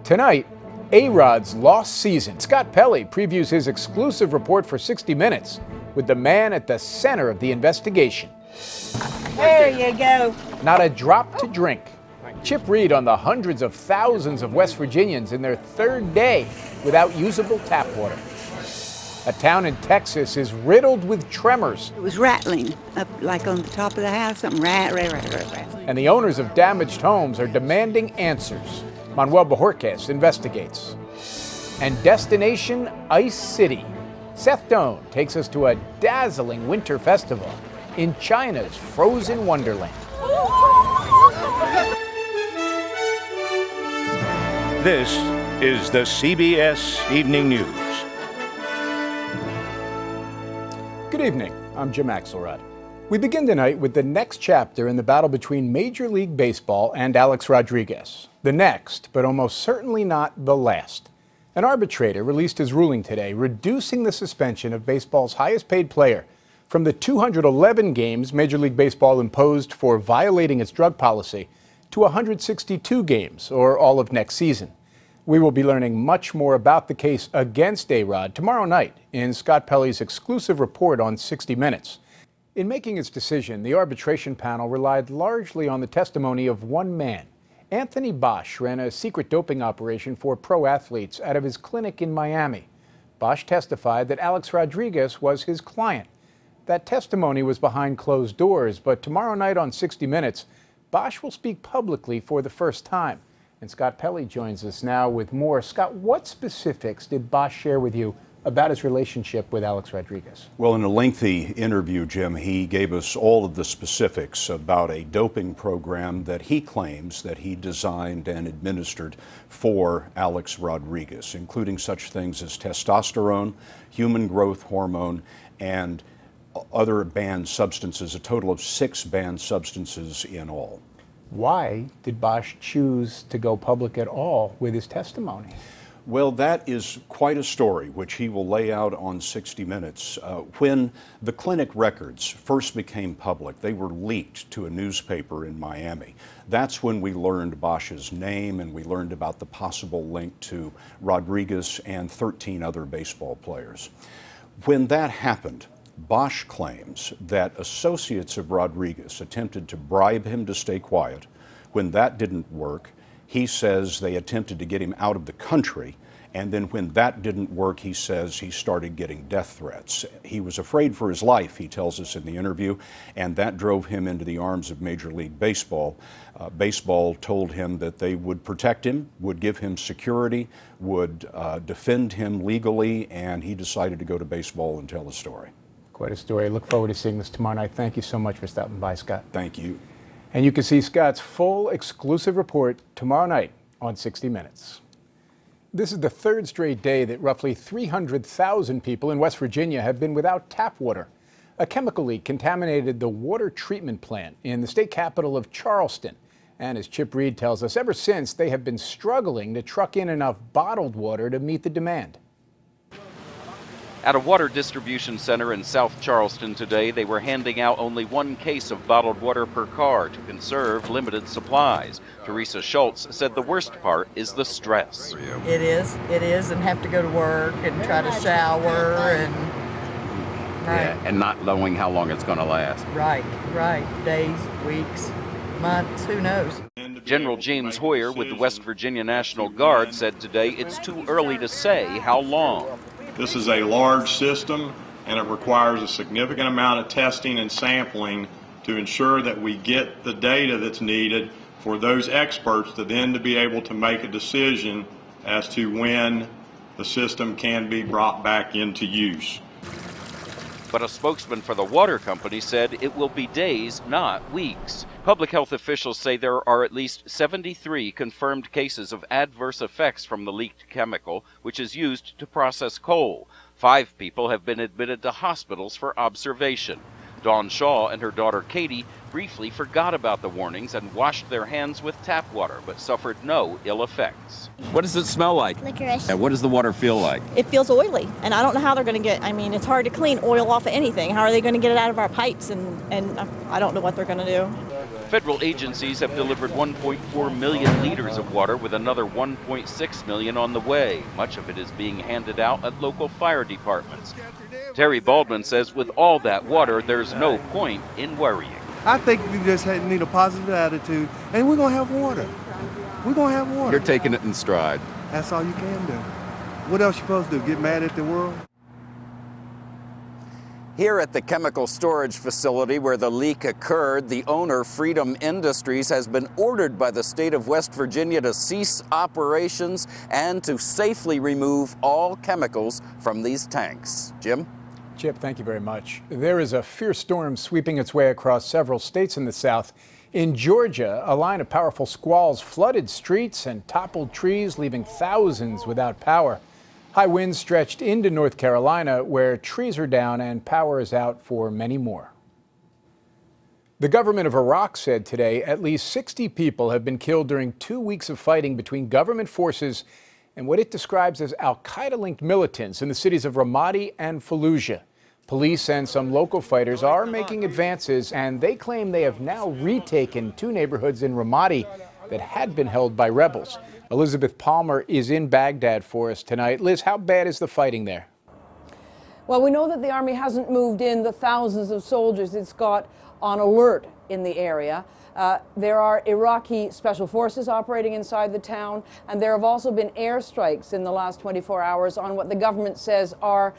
Tonight, A-Rod's lost season. Scott Pelley previews his exclusive report for 60 Minutes with the man at the center of the investigation. There you go. Not a drop to drink. Chip Reid on the hundreds of thousands of West Virginians in their third day without usable tap water. A town in Texas is riddled with tremors. It was rattling up like on the top of the house, something rat. And the owners of damaged homes are demanding answers. Manuel Bojorquez investigates. And destination Ice City. Seth Doan takes us to a dazzling winter festival in China's frozen wonderland. This is the CBS Evening News. Good evening, I'm Jim Axelrod. We begin tonight with the next chapter in the battle between Major League Baseball and Alex Rodriguez. The next, but almost certainly not the last. An arbitrator released his ruling today, reducing the suspension of baseball's highest paid player from the 211 games Major League Baseball imposed for violating its drug policy to 162 games, or all of next season. We will be learning much more about the case against A-Rod tomorrow night in Scott Pelley's exclusive report on 60 Minutes. In making its decision, the arbitration panel relied largely on the testimony of one man. Anthony Bosch ran a secret doping operation for pro athletes out of his clinic in Miami. Bosch testified that Alex Rodriguez was his client. That testimony was behind closed doors, but tomorrow night on 60 Minutes, Bosch will speak publicly for the first time. And Scott Pelley joins us now with more. Scott, what specifics did Bosch share with you about his relationship with Alex Rodriguez? Well, in a lengthy interview, Jim, he gave us all of the specifics about a doping program that he claims that he designed and administered for Alex Rodriguez, including such things as testosterone, human growth hormone, and other banned substances, a total of 6 banned substances in all. Why did Bosch choose to go public at all with his testimony? Well, that is quite a story, which he will lay out on 60 Minutes. When the clinic records first became public, they were leaked to a newspaper in Miami. That's when we learned Bosch's name and we learned about the possible link to Rodriguez and 13 other baseball players. When that happened, Bosch claims that associates of Rodriguez attempted to bribe him to stay quiet. When that didn't work, he says they attempted to get him out of the country, and then when that didn't work, he says he started getting death threats. He was afraid for his life, he tells us in the interview, and that drove him into the arms of Major League Baseball. Baseball told him that they would protect him, would give him security, would defend him legally, and he decided to go to baseball and tell the story. Quite a story. Look forward to seeing this tomorrow night. Thank you so much for stopping by, Scott. Thank you. And you can see Scott's full exclusive report tomorrow night on 60 Minutes. This is the third straight day that roughly 300,000 people in West Virginia have been without tap water. A chemical leak contaminated the water treatment plant in the state capital of Charleston. And as Chip Reid tells us, ever since they have been struggling to truck in enough bottled water to meet the demand. At a water distribution center in South Charleston today, they were handing out only 1 case of bottled water per car to conserve limited supplies. Teresa Schultz said the worst part is the stress. It is, and have to go to work and try to shower and... Right. Yeah, and not knowing how long it's going to last. Right. Days, weeks, months, who knows? General James Hoyer with the West Virginia National Guard said today it's too early to say how long. This is a large system, and it requires a significant amount of testing and sampling to ensure that we get the data that's needed for those experts to then to be able to make a decision as to when the system can be brought back into use. But a spokesman for the water company said it will be days, not weeks. Public health officials say there are at least 73 confirmed cases of adverse effects from the leaked chemical, which is used to process coal. 5 people have been admitted to hospitals for observation. Dawn Shaw and her daughter Katie briefly forgot about the warnings and washed their hands with tap water, but suffered no ill effects. What does it smell like? Licorice. And what does the water feel like? It feels oily, and I don't know how they're going to get, it's hard to clean oil off of anything. How are they going to get it out of our pipes? And I don't know what they're going to do. Federal agencies have delivered 1.4 million liters of water, with another 1.6 million on the way. Much of it is being handed out at local fire departments. Terry Baldwin says with all that water, there's no point in worrying. I think we just need a positive attitude, and we're going to have water. We're going to have water. You're taking it in stride. That's all you can do. What else you supposed to do, get mad at the world? Here at the chemical storage facility where the leak occurred, the owner, Freedom Industries, has been ordered by the state of West Virginia to cease operations and to safely remove all chemicals from these tanks. Jim? Chip, thank you very much. There is a fierce storm sweeping its way across several states in the South. In Georgia, a line of powerful squalls flooded streets and toppled trees, leaving thousands without power. High winds stretched into North Carolina, where trees are down and power is out for many more. The government of Iraq said today at least 60 people have been killed during 2 weeks of fighting between government forces and what it describes as al-Qaeda-linked militants in the cities of Ramadi and Fallujah. Police and some local fighters are making advances, and they claim they have now retaken 2 neighborhoods in Ramadi that had been held by rebels. Elizabeth Palmer is in Baghdad for us tonight. Liz, how bad is the fighting there? Well, we know that the Army hasn't moved in the thousands of soldiers it's got on alert in the area. There are Iraqi special forces operating inside the town, and there have also been airstrikes in the last 24 hours on what the government says are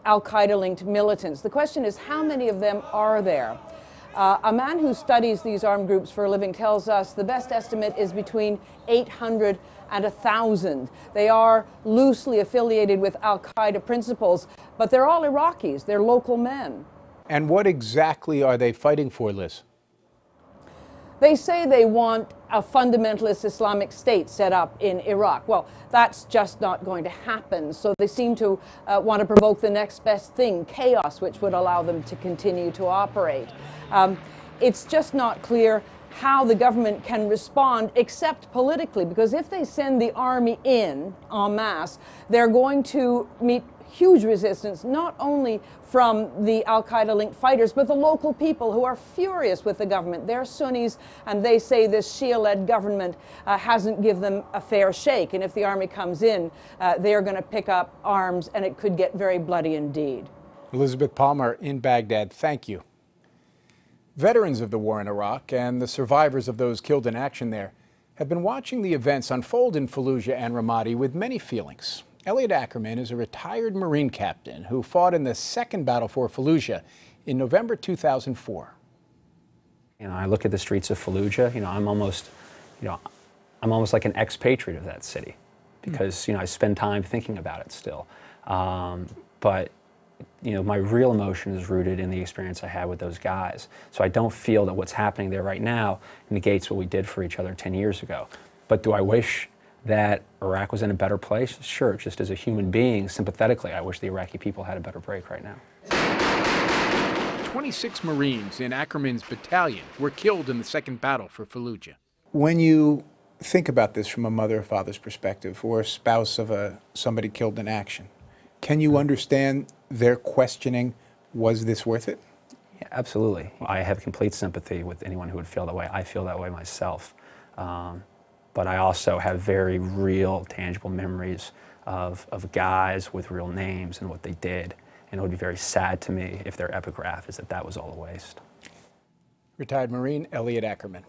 al-Qaeda-linked militants. The question is, how many of them are there? A man who studies these armed groups for a living tells us the best estimate is between 800 and 1,000. They are loosely affiliated with al-Qaeda principles, but they're all Iraqis. They're local men. And what exactly are they fighting for, Liz? They say they want a fundamentalist Islamic state set up in Iraq. Well, that's just not going to happen. So they seem to want to provoke the next best thing, chaos, which would allow them to continue to operate. It's just not clear how the government can respond except politically, because if they send the army in en masse, they're going to meet huge resistance, not only from the al-Qaeda-linked fighters, but the local people who are furious with the government. They're Sunnis, and they say this Shia-led government hasn't given them a fair shake. And if the army comes in, they're going to pick up arms, and it could get very bloody indeed. Elizabeth Palmer in Baghdad, thank you. Veterans of the war in Iraq and the survivors of those killed in action there have been watching the events unfold in Fallujah and Ramadi with many feelings. Elliot Ackerman is a retired Marine captain who fought in the second battle for Fallujah in November 2004. I look at the streets of Fallujah, I'm almost like an expatriate of that city because, I spend time thinking about it still. But my real emotion is rooted in the experience I had with those guys. So I don't feel that what's happening there right now negates what we did for each other 10 years ago. But do I wish that Iraq was in a better place? Sure, just as a human being, sympathetically, I wish the Iraqi people had a better break right now. 26 Marines in Ackerman's battalion were killed in the second battle for Fallujah. When you think about this from a mother or father's perspective, or a spouse of somebody killed in action, can you understand their questioning, was this worth it? Yeah, absolutely. I have complete sympathy with anyone who would feel that way. I feel that way myself. But I also have very real, tangible memories of guys with real names and what they did. And it would be very sad to me if their epigraph is that that was all a waste. Retired Marine Elliot Ackerman.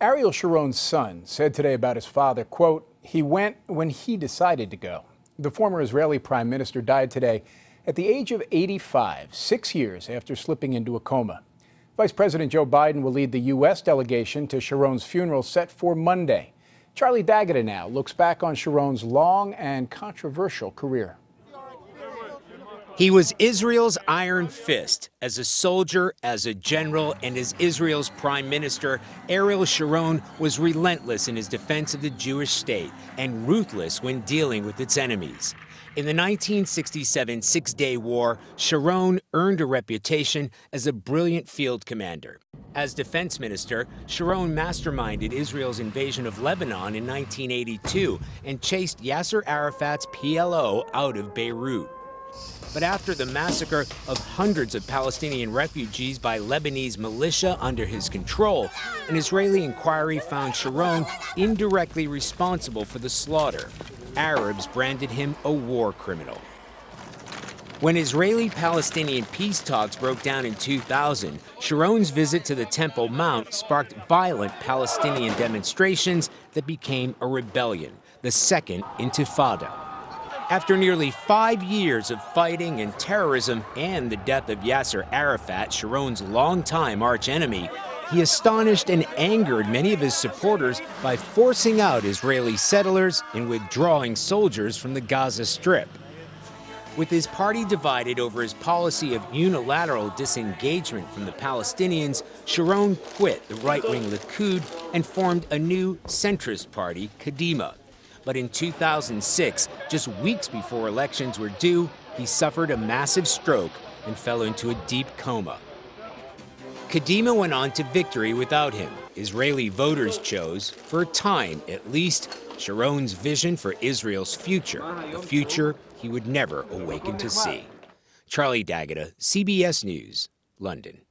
Ariel Sharon's son said today about his father, quote, "He went when he decided to go." The former Israeli prime minister died today at the age of 85, 6 years after slipping into a coma. Vice President Joe Biden will lead the U.S. delegation to Sharon's funeral set for Monday. Charlie D'Agata now looks back on Sharon's long and controversial career. He was Israel's iron fist. As a soldier, as a general, and as Israel's prime minister, Ariel Sharon was relentless in his defense of the Jewish state and ruthless when dealing with its enemies. In the 1967 Six-Day War, Sharon earned a reputation as a brilliant field commander. As defense minister, Sharon masterminded Israel's invasion of Lebanon in 1982 and chased Yasser Arafat's PLO out of Beirut. But after the massacre of hundreds of Palestinian refugees by Lebanese militia under his control, an Israeli inquiry found Sharon indirectly responsible for the slaughter. Arabs branded him a war criminal. When Israeli-Palestinian peace talks broke down in 2000, Sharon's visit to the Temple Mount sparked violent Palestinian demonstrations that became a rebellion, the Second Intifada. After nearly 5 years of fighting and terrorism and the death of Yasser Arafat, Sharon's longtime archenemy, he astonished and angered many of his supporters by forcing out Israeli settlers and withdrawing soldiers from the Gaza Strip. With his party divided over his policy of unilateral disengagement from the Palestinians, Sharon quit the right-wing Likud and formed a new centrist party, Kadima. But in 2006, just weeks before elections were due, he suffered a massive stroke and fell into a deep coma. Kadima went on to victory without him. Israeli voters chose, for a time at least, Sharon's vision for Israel's future, a future he would never awaken to see. Charlie D'Agata, CBS News, London.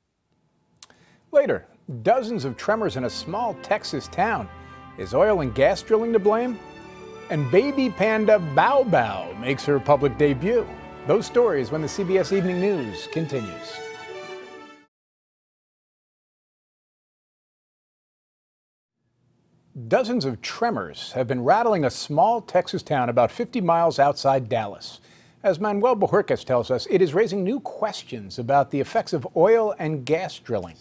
Later, dozens of tremors in a small Texas town. Is oil and gas drilling to blame? And baby panda Bow Bow makes her public debut. Those stories when the CBS Evening News continues. Dozens of tremors have been rattling a small Texas town about 50 miles outside Dallas. As Manuel Bojorquez tells us, it is raising new questions about the effects of oil and gas drilling.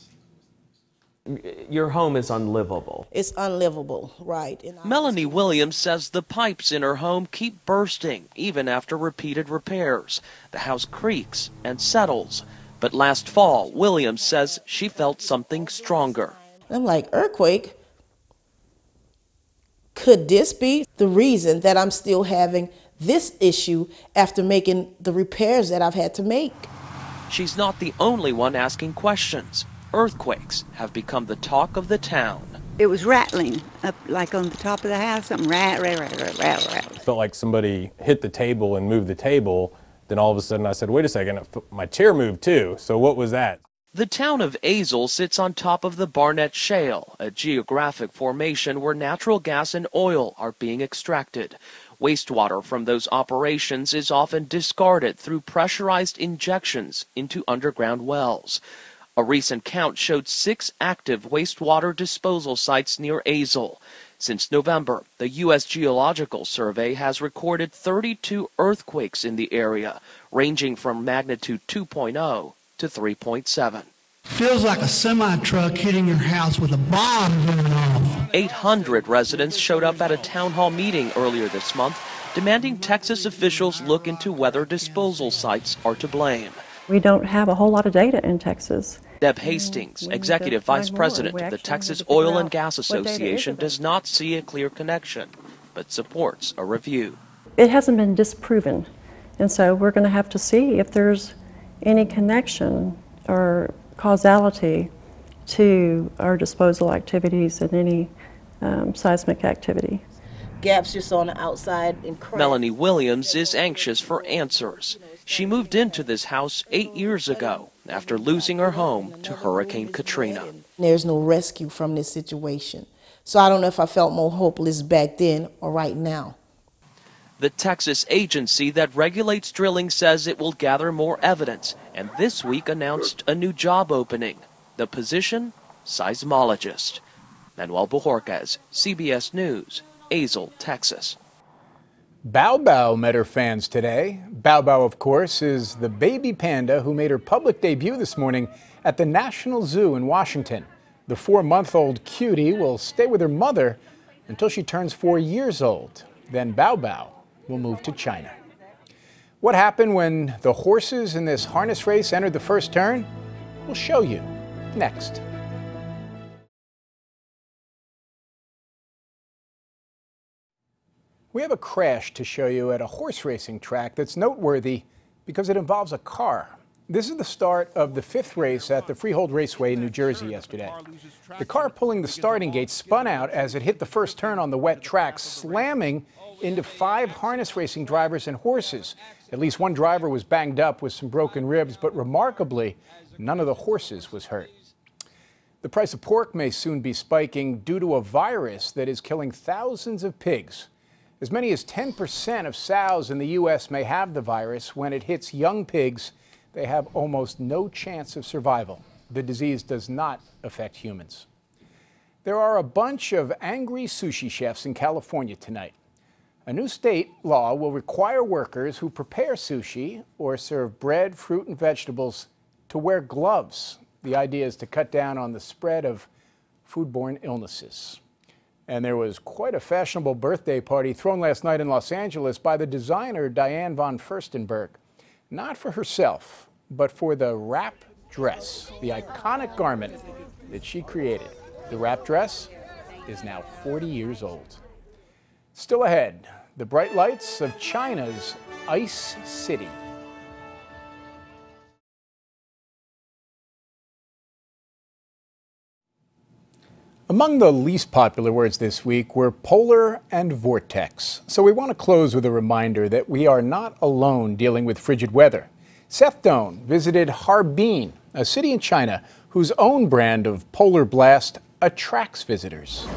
Your home is unlivable. It's unlivable, right. Melanie Williams says the pipes in her home keep bursting, even after repeated repairs. The house creaks and settles. But last fall, Williams says she felt something stronger. I'm like, earthquake? Could this be the reason that I'm still having this issue after making the repairs that I've had to make? She's not the only one asking questions. Earthquakes have become the talk of the town. It was rattling up like on the top of the house, something rattle. It felt like somebody hit the table and moved the table. Then all of a sudden I said, wait a second, my chair moved too. So what was that? The town of Azle sits on top of the Barnett Shale, a geographic formation where natural gas and oil are being extracted. Wastewater from those operations is often discarded through pressurized injections into underground wells. A recent count showed 6 active wastewater disposal sites near Azle. Since November, the U.S. Geological Survey has recorded 32 earthquakes in the area, ranging from magnitude 2.0 to 3.7. Feels like a semi-truck hitting your house with a bomb going off. 800 residents showed up at a town hall meeting earlier this month, demanding Texas officials look into whether disposal sites are to blame. We don't have a whole lot of data in Texas. Deb Hastings, Executive Vice President of the Texas Oil and Gas Association, does not see a clear connection, but supports a review. It hasn't been disproven, and so we're going to have to see if there's any connection or causality to our disposal activities and any seismic activity. Gaps just on the outside and cracks. Melanie Williams is anxious for answers. She moved into this house 8 years ago after losing her home to Hurricane Katrina. There's no rescue from this situation. So I don't know if I felt more hopeless back then or right now. The Texas agency that regulates drilling says it will gather more evidence, and this week announced a new job opening. The position, seismologist. Manuel Bojorquez, CBS News, Azle, Texas. Bow Bow met her fans today. Bow Bow, of course, is the baby panda who made her public debut this morning at the National Zoo in Washington. The 4-month-old cutie will stay with her mother until she turns 4 years old. Then Bow Bow will move to China. What happened when the horses in this harness race entered the first turn? We'll show you next. We have a crash to show you at a horse racing track that's noteworthy because it involves a car. This is the start of the 5th race at the Freehold Raceway in New Jersey yesterday. The car pulling the starting gate spun out as it hit the first turn on the wet track, slamming into 5 harness racing drivers and horses. At least one driver was banged up with some broken ribs, but remarkably, none of the horses was hurt. The price of pork may soon be spiking due to a virus that is killing thousands of pigs. As many as 10% of sows in the U.S. may have the virus. When it hits young pigs, they have almost no chance of survival. The disease does not affect humans. There are a bunch of angry sushi chefs in California tonight. A new state law will require workers who prepare sushi or serve bread, fruit, and vegetables to wear gloves. The idea is to cut down on the spread of foodborne illnesses. And there was quite a fashionable birthday party thrown last night in Los Angeles by the designer Diane von Furstenberg. Not for herself, but for the wrap dress, the iconic garment that she created. The wrap dress is now 40 years old. Still ahead, the bright lights of China's Ice City. Among the least popular words this week were polar and vortex. So we want to close with a reminder that we are not alone dealing with frigid weather. Seth Doan visited Harbin, a city in China whose own brand of polar blast attracts visitors.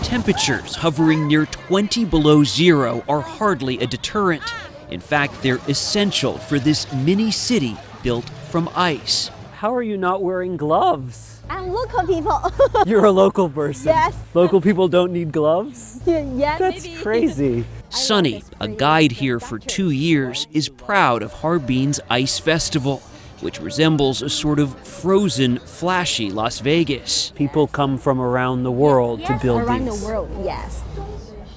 Temperatures hovering near 20 below zero are hardly a deterrent. In fact, they're essential for this mini city built from ice. How are you not wearing gloves? I'm local people. You're a local person? Yes. Local people don't need gloves? Yeah, That's maybe. crazy. Sunny, a guide here for 2 years, is proud of Harbin's Ice Festival, which resembles a sort of frozen, flashy Las Vegas. People come from around the world to build around these. the world, yes.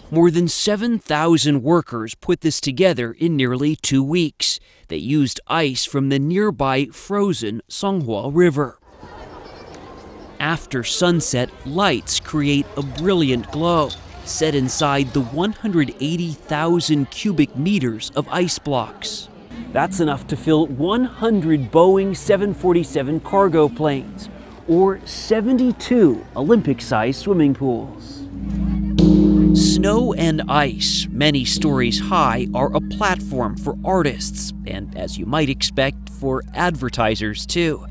More than 7,000 workers put this together in nearly 2 weeks. They used ice from the nearby frozen Songhua River. After sunset, lights create a brilliant glow, set inside the 180,000 cubic meters of ice blocks. That's enough to fill 100 Boeing 747 cargo planes, or 72 Olympic-sized swimming pools. Snow and ice, many stories high, are a platform for artists, and as you might expect, for advertisers too.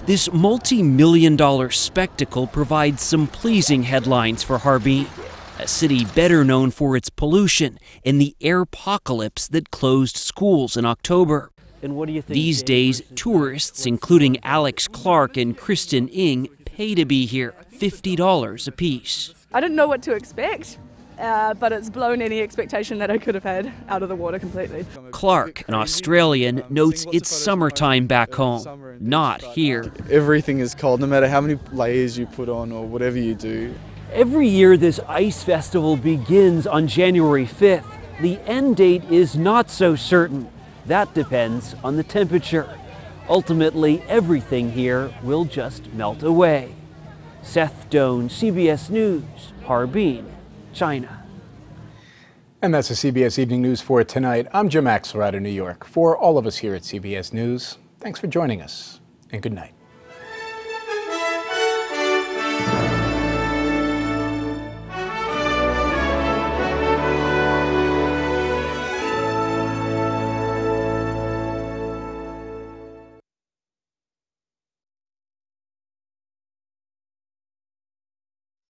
This multi-million-dollar spectacle provides some pleasing headlines for Harbin, a city better known for its pollution and the airpocalypse that closed schools in October. And what do you think? These days, tourists, including Alex Clark and Kristen Ng, pay to be here, $50 apiece. I didn't know what to expect, but it's blown any expectation that I could have had out of the water completely. Clark, an Australian, notes it's summertime back home, not here. Everything is cold, no matter how many layers you put on or whatever you do. Every year this ice festival begins on January 5th. The end date is not so certain. That depends on the temperature. Ultimately, everything here will just melt away. Seth Doan, CBS News, Harbin, China. And that's the CBS Evening News for tonight. I'm Jim Axelrod in New York. For all of us here at CBS News, thanks for joining us, and good night.